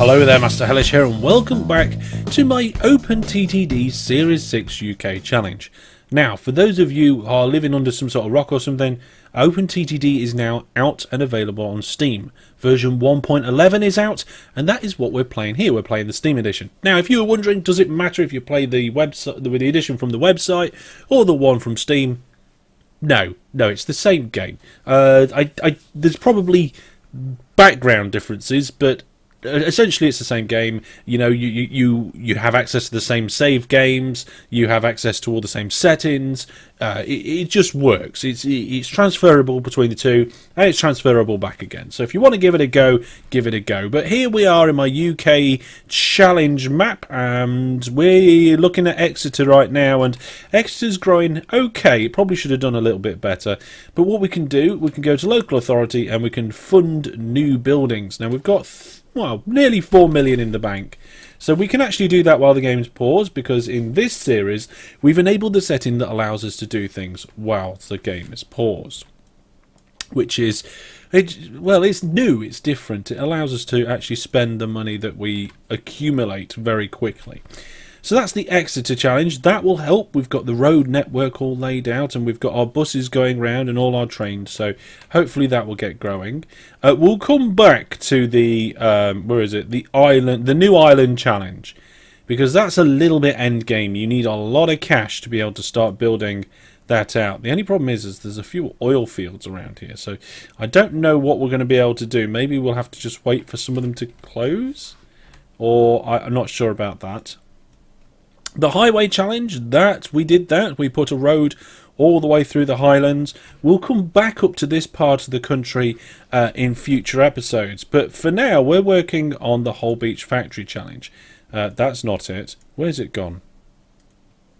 Hello there, Master Hellish here, and welcome back to my OpenTTD Series 6 UK Challenge. Now, for those of you who are living under some sort of rock or something, OpenTTD is now out and available on Steam. Version 1.11 is out, and that is what we're playing here. We're playing the Steam edition. Now, if you were wondering, does it matter if you play the website, the edition from the website, or the one from Steam? No, it's the same game. There's probably background differences, but essentially it's the same game. You know, you have access to the same save games, you have access to all the same settings. It just works. It's transferable between the two, and it's transferable back again. So if you want to give it a go, give it a go. But here we are in my UK challenge map, and we're looking at Exeter right now, and Exeter's growing okay. It probably should have done a little bit better. But what we can do, we can go to local authority and we can fund new buildings. Now we've got nearly 4 million in the bank. So we can actually do that while the game's paused, because in this series we've enabled the setting that allows us to do things whilst the game is paused. Which is, it's new, it's different. It allows us to actually spend the money that we accumulate very quickly. So that's the Exeter challenge. That will help. We've got the road network all laid out, and we've got our buses going round and all our trains. So hopefully that will get growing. We'll come back to the the island, the new island challenge, because that's a little bit end game. You need a lot of cash to be able to start building that out. The only problem is there's a few oil fields around here, so I don't know what we're going to be able to do. Maybe we'll have to just wait for some of them to close, or I'm not sure about that. The highway challenge, we put a road all the way through the Highlands. We'll come back up to this part of the country in future episodes, but for now we're working on the Whole Beach Factory challenge. That's not it. Where's it gone?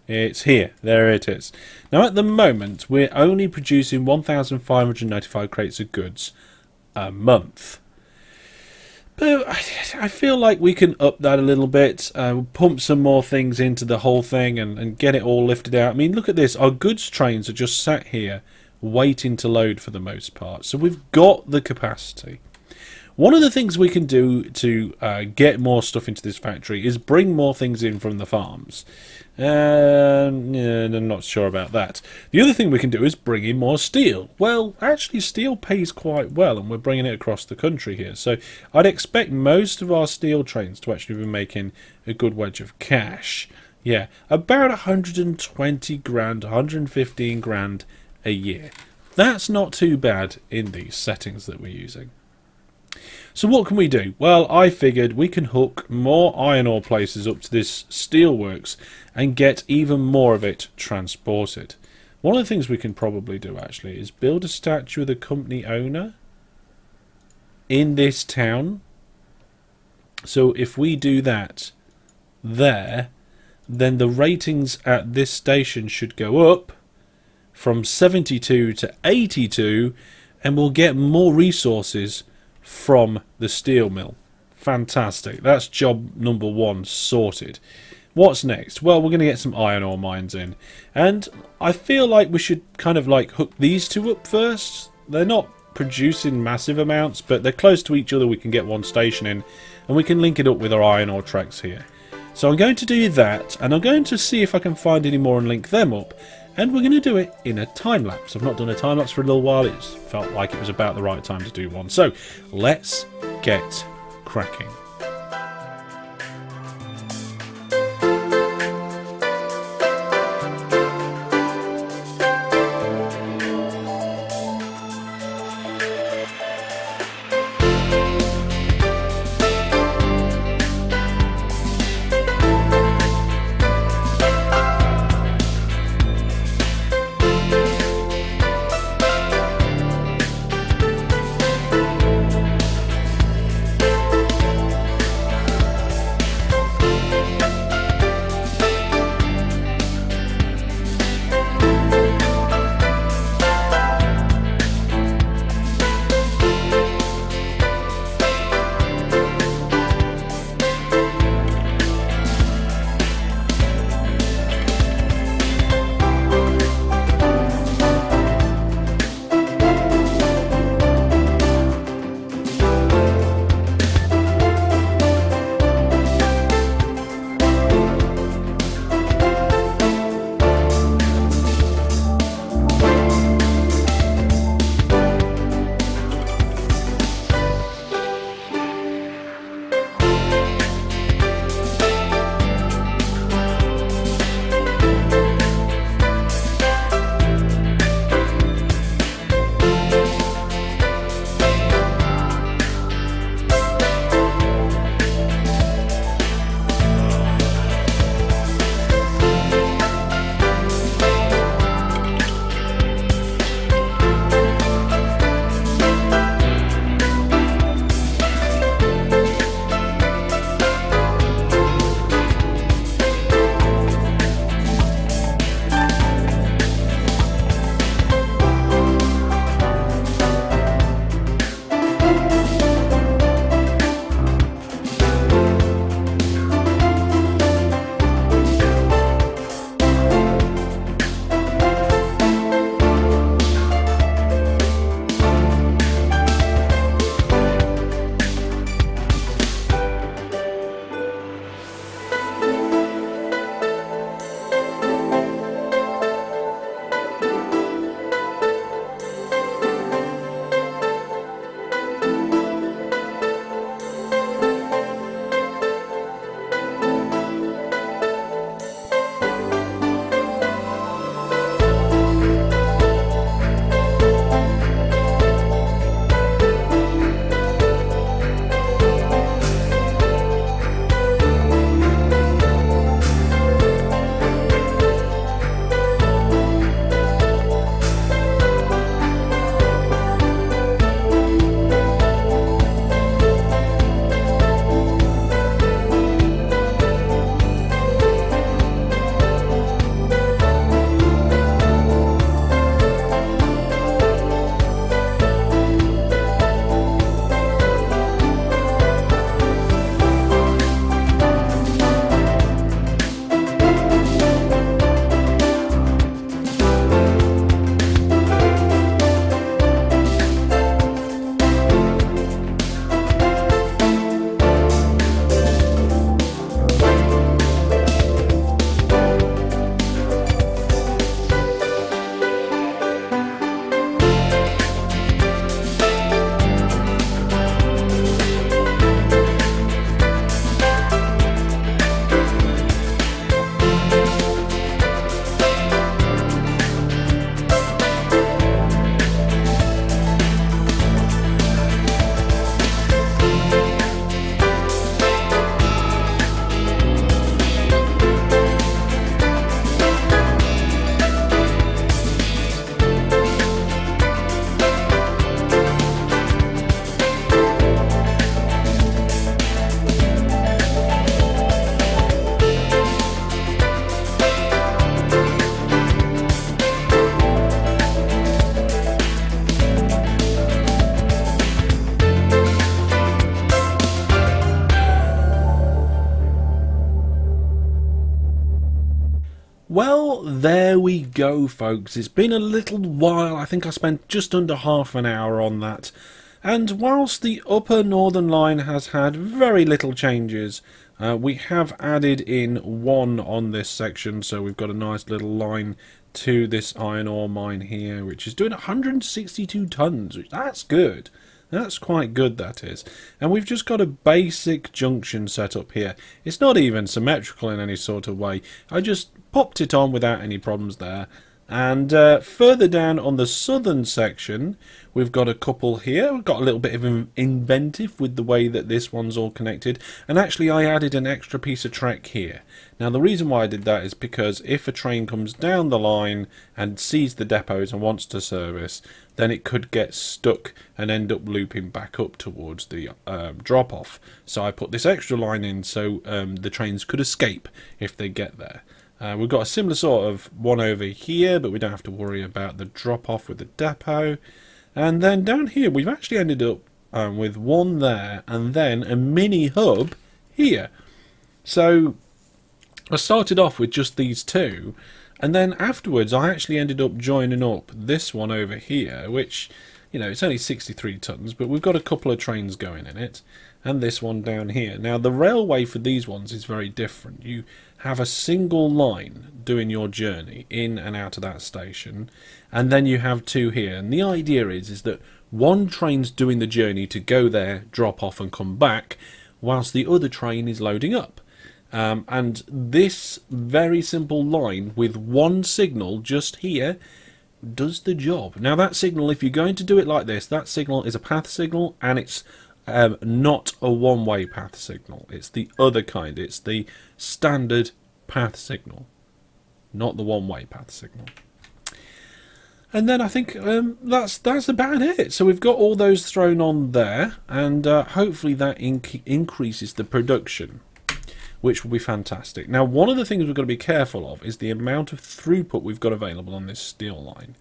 It's here. There it is. Now at the moment we're only producing 1,595 crates of goods a month. But I feel like we can up that a little bit, pump some more things into the whole thing and get it all lifted out. I mean, look at this. Our goods trains are just sat here waiting to load for the most part. So we've got the capacity. One of the things we can do to get more stuff into this factory is bring more things in from the farms. Yeah, I'm not sure about that. The other thing we can do is bring in more steel. Well, actually steel pays quite well, and we're bringing it across the country here. So I'd expect most of our steel trains to actually be making a good wedge of cash. Yeah, about 120 grand, 115 grand a year. That's not too bad in these settings that we're using. So what can we do? Well, I figured we can hook more iron ore places up to this steelworks and get even more of it transported. One of the things we can probably do actually is build a statue of the company owner in this town. So if we do that there, then the ratings at this station should go up from 72 to 82, and we'll get more resources from the steel mill. Fantastic. That's job number one sorted. What's next? Well, we're going to get some iron ore mines in, and I feel like we should kind of like hook these two up first. They're not producing massive amounts, but they're close to each other. We can get one station in, and we can link it up with our iron ore tracks here. So I'm going to do that, and I'm going to see if I can find any more and link them up, and we're going to do it in a time lapse. I've not done a time lapse for a little while. It felt like it was about the right time to do one. So let's get cracking. Well, there we go, folks. It's been a little while. I think I spent just under half an hour on that. And whilst the upper northern line has had very little changes, we have added in one on this section. So we've got a nice little line to this iron ore mine here, which is doing 162 tons. That's good. That's quite good, that is. And we've just got a basic junction set up here. It's not even symmetrical in any sort of way. I just popped it on without any problems there. And further down on the southern section, we've got a couple here. We've got a little bit of inventive with the way that this one's all connected. And actually, I added an extra piece of track here. Now, the reason why I did that is because if a train comes down the line and sees the depots and wants to service, then it could get stuck and end up looping back up towards the drop-off. So I put this extra line in so the trains could escape if they get there. We've got a similar sort of one over here, but we don't have to worry about the drop-off with the depot. And then down here, we've actually ended up with one there and then a mini hub here. So I started off with just these two, and then afterwards I actually ended up joining up this one over here, which, you know, it's only 63 tons, but we've got a couple of trains going in it, and this one down here. Now, the railway for these ones is very different. You have a single line doing your journey in and out of that station, and then you have two here. And the idea is that one train's doing the journey to go there, drop off and come back, whilst the other train is loading up. And this very simple line with one signal just here does the job. Now, that signal, if you're going to do it like this, that signal is a path signal, and it's not a one-way path signal. It's the other kind. It's the standard path signal, not the one-way path signal. And then I think that's about it. So we've got all those thrown on there, and hopefully that increases the production, which will be fantastic. Now, one of the things we've got to be careful of is the amount of throughput we've got available on this steel line.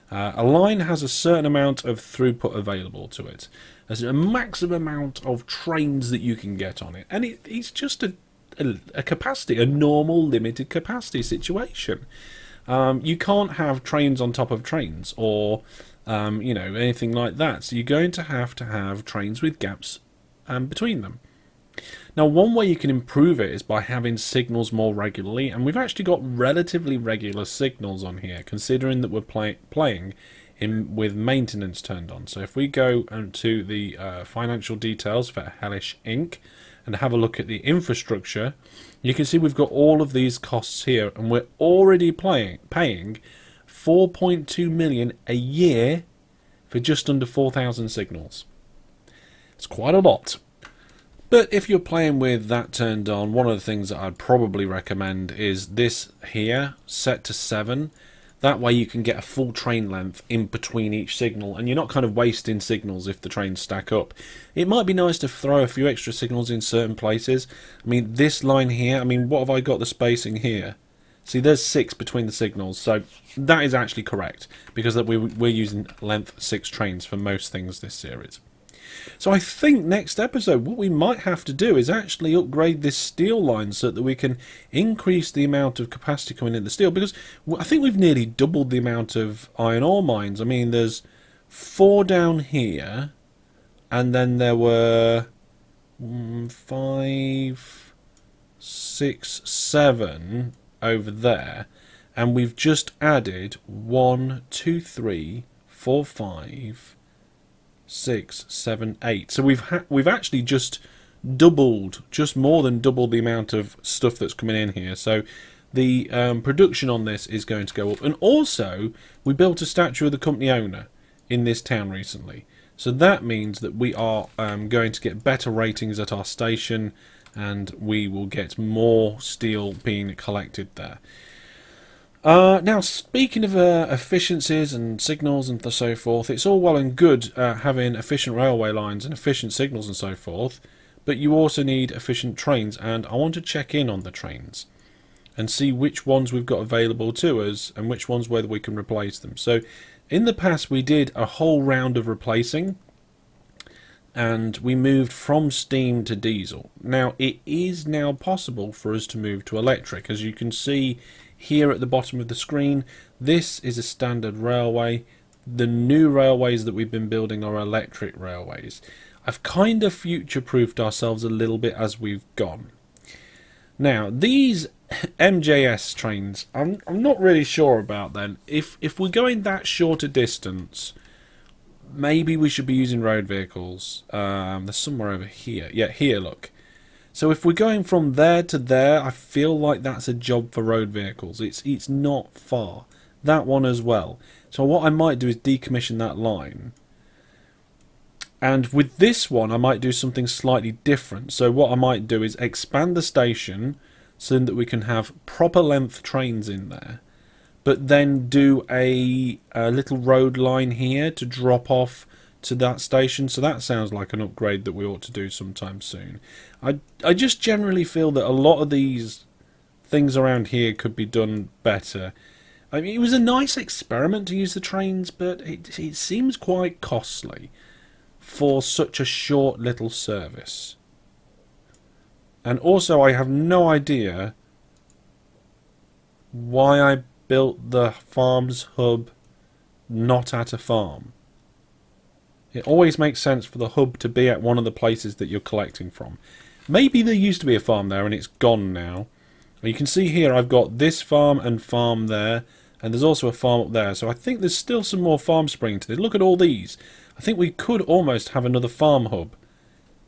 A line has a certain amount of throughput available to it. There's a maximum amount of trains that you can get on it, and it's just a capacity, a normal limited capacity situation. You can't have trains on top of trains, or you know, anything like that. So you're going to have trains with gaps between them. Now, one way you can improve it is by having signals more regularly, and we've actually got relatively regular signals on here, considering that we're playing with maintenance turned on. So if we go to the financial details for Hellish Inc. and have a look at the infrastructure, you can see we've got all of these costs here, and we're already paying 4.2 million a year for just under 4,000 signals. It's quite a lot. But if you're playing with that turned on, one of the things that I'd probably recommend is this here, set to 7. That way you can get a full train length in between each signal, and you're not kind of wasting signals if the trains stack up. It might be nice to throw a few extra signals in certain places. I mean, this line here, I mean, what have I got the spacing here? See, there's 6 between the signals, so that is actually correct, because we're using length 6 trains for most things this series. So I think next episode what we might have to do is actually upgrade this steel line so that we can increase the amount of capacity coming in the steel, because I think we've nearly doubled the amount of iron ore mines. I mean, there's 4 down here, and then there were 5, 6, 7 over there, and we've just added 1, 2, 3, 4, 5, 6, 7, 8. So we've actually just more than doubled the amount of stuff that's coming in here. So the production on this is going to go up. And also, we built a statue of the company owner in this town recently. So that means that we are going to get better ratings at our station, and we will get more steel being collected there. Now, speaking of efficiencies and signals and so forth, it's all well and good having efficient railway lines and efficient signals and so forth, but you also need efficient trains, and I want to check in on the trains and see which ones we've got available to us and which ones whether we can replace them. So in the past we did a whole round of replacing, and we moved from steam to diesel. Now, it is now possible for us to move to electric. As you can see here at the bottom of the screen, this is a standard railway. The new railways that we've been building are electric railways. I've kind of future-proofed ourselves a little bit as we've gone. Now, these MJS trains, I'm not really sure about then. If we're going that short a distance, maybe we should be using road vehicles. There's somewhere over here. Yeah, here, look. So if we're going from there to there, I feel like that's a job for road vehicles. It's not far. That one as well. So what I might do is decommission that line. And with this one, I might do something slightly different. So what I might do is expand the station so that we can have proper length trains in there. But then do a little road line here to drop off to that station. So that sounds like an upgrade that we ought to do sometime soon. I just generally feel that a lot of these things around here could be done better. I mean, it was a nice experiment to use the trains, but it seems quite costly for such a short little service. And also, I have no idea why I built the farms hub not at a farm. It always makes sense for the hub to be at one of the places that you're collecting from. Maybe there used to be a farm there and it's gone now. You can see here I've got this farm and farm there, and there's also a farm up there. So I think there's still some more farms springing to this. Look at all these. I think we could almost have another farm hub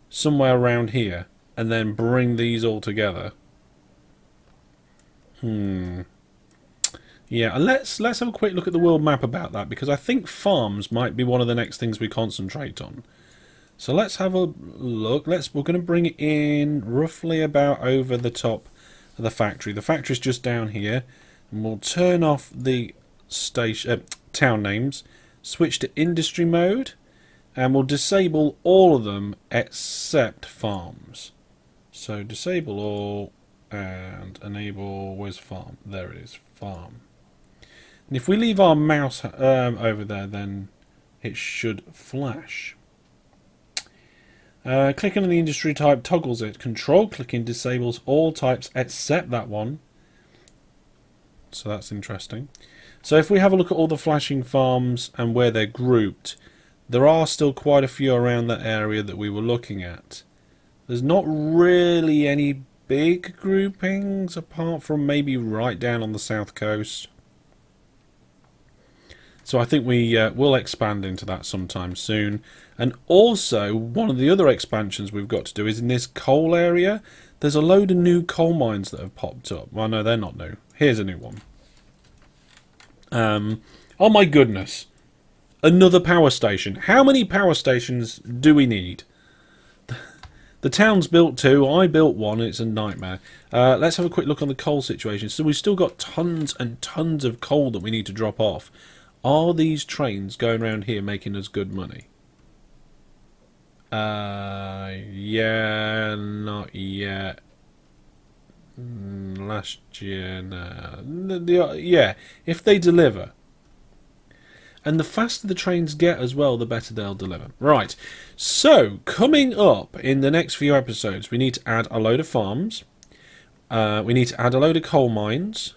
somewhere around here and then bring these all together. Yeah, let's have a quick look at the world map about that, because I think farms might be one of the next things we concentrate on. So let's have a look. We're going to bring it in roughly about over the top of the factory. The factory's just down here, and we'll turn off the station town names, switch to industry mode, and we'll disable all of them except farms. So disable all and enable, where's farm? There it is, farm. And if we leave our mouse over there, then it should flash. Clicking on the industry type toggles it. Control clicking disables all types except that one. So that's interesting. So if we have a look at all the flashing farms and where they're grouped, there are still quite a few around that area that we were looking at. There's not really any big groupings apart from maybe right down on the south coast. So I think we'll expand into that sometime soon. And also, one of the other expansions we've got to do is in this coal area. There's a load of new coal mines that have popped up. Well, no, they're not new. Here's a new one. Oh my goodness. Another power station. How many power stations do we need? The town's built two. I built one. It's a nightmare. Let's have a quick look on the coal situation. So we've still got tons and tons of coal that we need to drop off. Are these trains going around here making us good money? Yeah, not yet. Last year, no. Yeah, if they deliver. And the faster the trains get as well, the better they'll deliver. Right, so coming up in the next few episodes, we need to add a load of farms. We need to add a load of coal mines.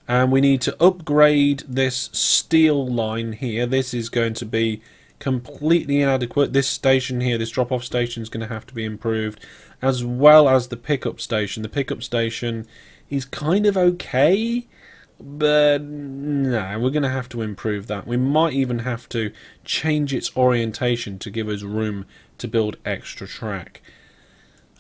And we need to upgrade this steel line here. This is going to be completely inadequate. This station here, this drop-off station, is going to have to be improved, as well as the pickup station. The pickup station is kind of okay, but no, we're going to have to improve that. We might even have to change its orientation to give us room to build extra track.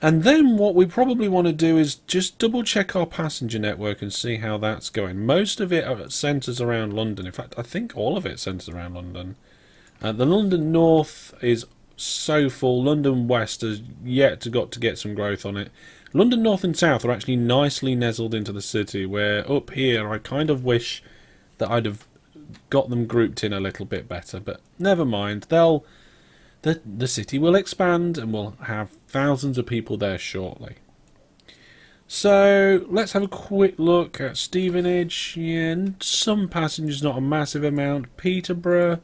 And then what we probably want to do is just double check our passenger network and see how that's going. Most of it centres around London. In fact, I think all of it centres around London. The London North is so full. London West has yet to get some growth on it. London North and South are actually nicely nestled into the city, where up here I kind of wish that I'd have got them grouped in a little bit better. But never mind. The city will expand and we'll have thousands of people there shortly. So let's have a quick look at Stevenage. Yeah, some passengers, not a massive amount. Peterborough.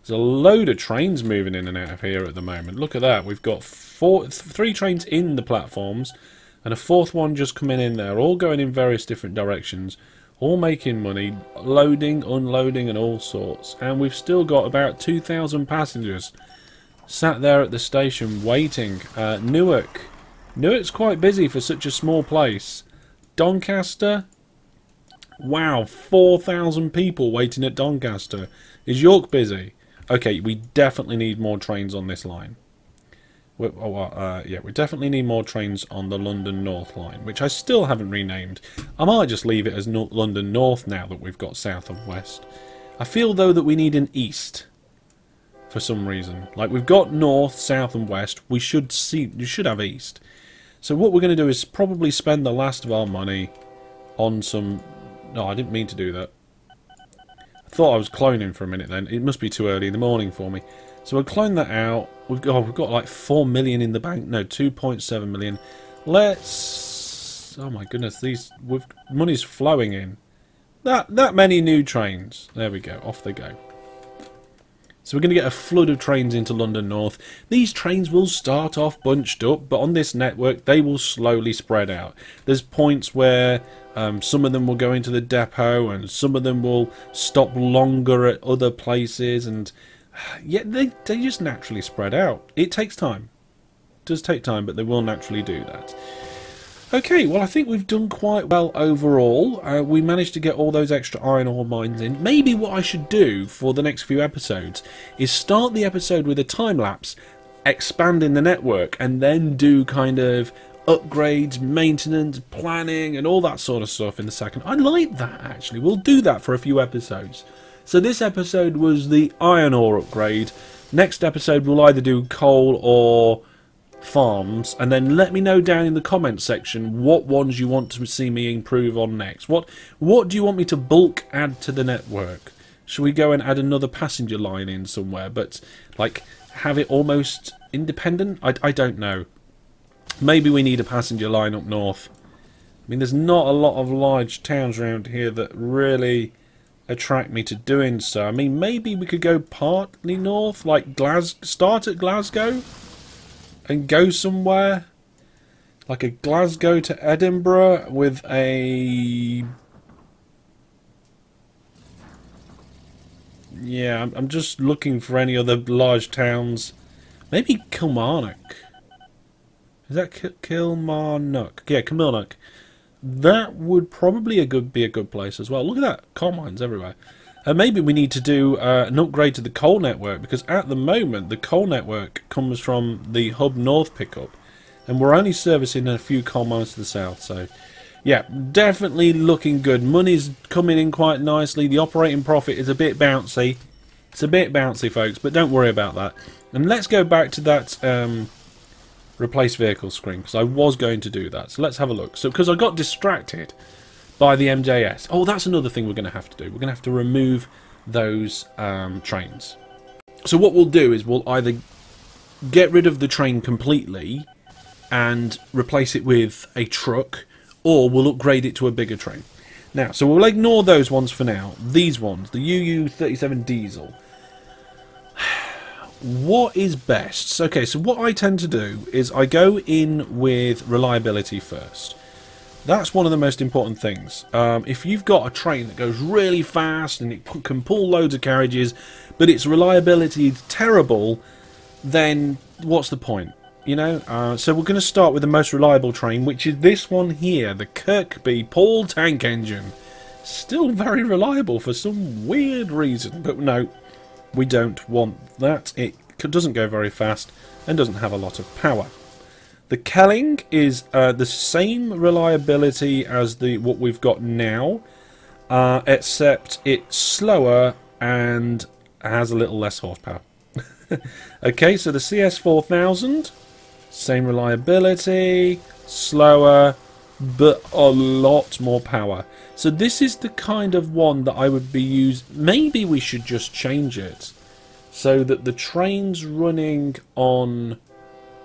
There's a load of trains moving in and out of here at the moment. Look at that. We've got three trains in the platforms and a fourth one just coming in there, all going in various different directions. all making money, loading, unloading and all sorts. And we've still got about 2,000 passengers sat there at the station waiting. Newark's quite busy for such a small place. Doncaster, wow, 4,000 people waiting at Doncaster. Is York busy? Okay, we definitely need more trains on this line. Yeah, we definitely need more trains on the London North line, which I still haven't renamed. I might just leave it as London North now that we've got South and West. I feel though that we need an East for some reason. Like, we've got North, South and West. You should have East. So what we're going to do is probably spend the last of our money on some... No, I didn't mean to do that. I thought I was cloning for a minute then. It must be too early in the morning for me. So we'll clone that out. We've got like 4 million in the bank. No, 2.7 million. Let's... Oh my goodness, money's flowing in. That many new trains. There we go. Off they go. So we're going to get a flood of trains into London North. These trains will start off bunched up, but on this network they will slowly spread out. There's points where some of them will go into the depot and some of them will stop longer at other places, and yeah, they just naturally spread out. It takes time. It does take time, but they will naturally do that. Okay, well, I think we've done quite well overall. We managed to get all those extra iron ore mines in. Maybe what I should do for the next few episodes is start the episode with a time-lapse, expanding the network, and then do kind of upgrades, maintenance, planning, and all that sort of stuff in the second. I like that, actually. We'll do that for a few episodes. So this episode was the iron ore upgrade. Next episode we'll either do coal or farms, and then let me know down in the comments section what ones you want to see me improve on next. What do you want me to bulk add to the network? Should we go and add another passenger line in somewhere, but like have it almost independent? I don't know. Maybe we need a passenger line up north. I mean, there's not a lot of large towns around here that really attract me to doing so. I mean, maybe we could go partly north, like start at Glasgow and go somewhere like a Glasgow to Edinburgh with a... Yeah, I'm just looking for any other large towns. Maybe Kilmarnock. Is that Kilmarnock? Yeah, Kilmarnock. That would probably be a good place as well. Look at that, coal mines everywhere. And maybe we need to do an upgrade to the coal network, because at the moment the coal network comes from the Hub North pickup, and we're only servicing a few coal mines to the south. So yeah, definitely looking good. Money's coming in quite nicely. The operating profit is a bit bouncy. It's a bit bouncy, folks, but don't worry about that. And let's go back to that replace vehicle screen, because I was going to do that. So let's have a look. So because I got distracted by the MJS. Oh, that's another thing we're going to have to do. We're going to have to remove those trains. So what we'll do is we'll either get rid of the train completely and replace it with a truck, or we'll upgrade it to a bigger train. Now, so we'll ignore those ones for now. These ones, the UU37 diesel. What is best? Okay, so what I tend to do is I go in with reliability first. That's one of the most important things. If you've got a train that goes really fast and it can pull loads of carriages, but its reliability is terrible, then what's the point? You know? So we're going to start with the most reliable train, which is this one here, the Kirkby Paul tank engine. Still very reliable for some weird reason, but no, we don't want that. It doesn't go very fast and doesn't have a lot of power. The Kelling is the same reliability as what we've got now, except it's slower and has a little less horsepower. Okay, so the CS4000, same reliability, slower, but a lot more power. So this is the kind of one that I would be using. Maybe we should just change it so that the trains running on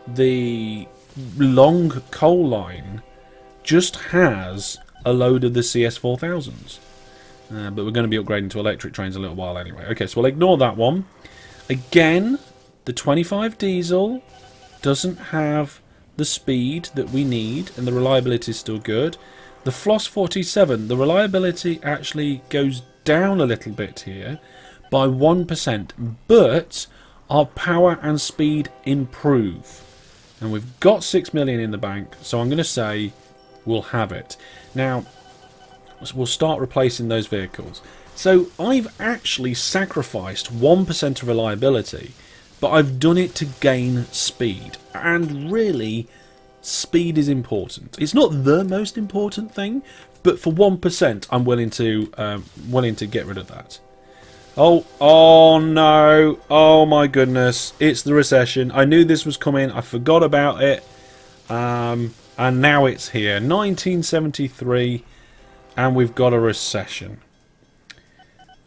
the long coal line just has a load of the CS4000s. But we're going to be upgrading to electric trains a little while anyway. Okay, so we'll ignore that one. Again, the 25 diesel doesn't have the speed that we need, and the reliability is still good. The Floss 47, the reliability actually goes down a little bit here by 1%, but our power and speed improve. And we've got 6 million in the bank, so I'm going to say we'll have it. Now, we'll start replacing those vehicles. So I've actually sacrificed 1% of reliability, but I've done it to gain speed. And really, speed is important. It's not the most important thing, but for 1%, I'm willing to get rid of that. Oh no! Oh my goodness! It's the recession. I knew this was coming. I forgot about it, and now it's here. 1973, and we've got a recession.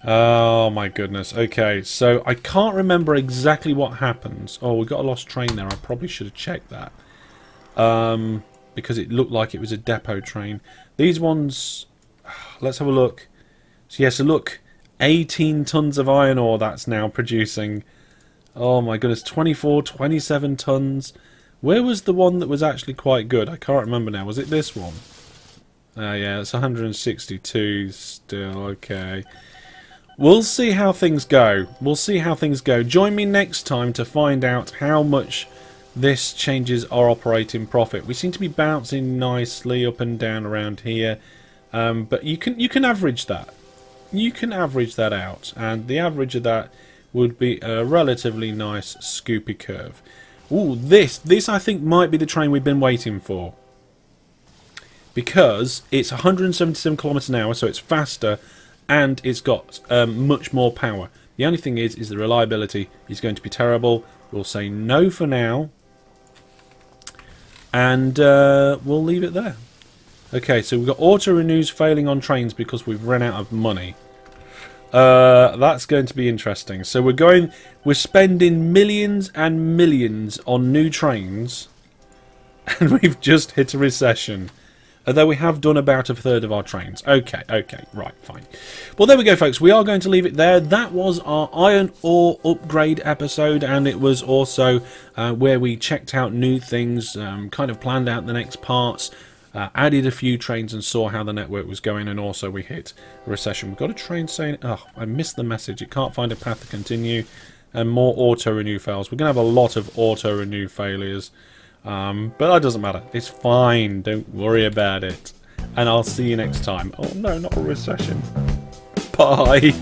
Oh my goodness. Okay, so I can't remember exactly what happens. Oh, we got a lost train there. I probably should have checked that. Because it looked like it was a depot train. These ones, let's have a look. So yes, look, 18 tons of iron ore that's now producing. Oh my goodness, 24, 27 tons. Where was the one that was actually quite good? I can't remember now. Was it this one? Yeah, it's 162 still. Okay. We'll see how things go. We'll see how things go. Join me next time to find out how much this changes our operating profit. We seem to be bouncing nicely up and down around here, but you can average that. You can average that out, and the average of that would be a relatively nice scoopy curve. Ooh, this I think might be the train we've been waiting for, because it's 177 kilometers an hour, so it's faster. And it's got much more power. The only thing is the reliability is going to be terrible. We'll say no for now. And we'll leave it there. Okay, so we've got auto renews failing on trains because we've run out of money. That's going to be interesting. So we're spending millions and millions on new trains. And we've just hit a recession. Although we have done about a third of our trains. Okay, right, fine. Well, there we go, folks. We are going to leave it there. That was our iron ore upgrade episode, and it was also where we checked out new things, kind of planned out the next parts, added a few trains and saw how the network was going, and also we hit a recession. We've got a train saying, oh, I missed the message. It can't find a path to continue, and more auto-renew fails. We're going to have a lot of auto-renew failures. But that doesn't matter. It's fine. Don't worry about it. And I'll see you next time. Oh no, not a recession. Bye.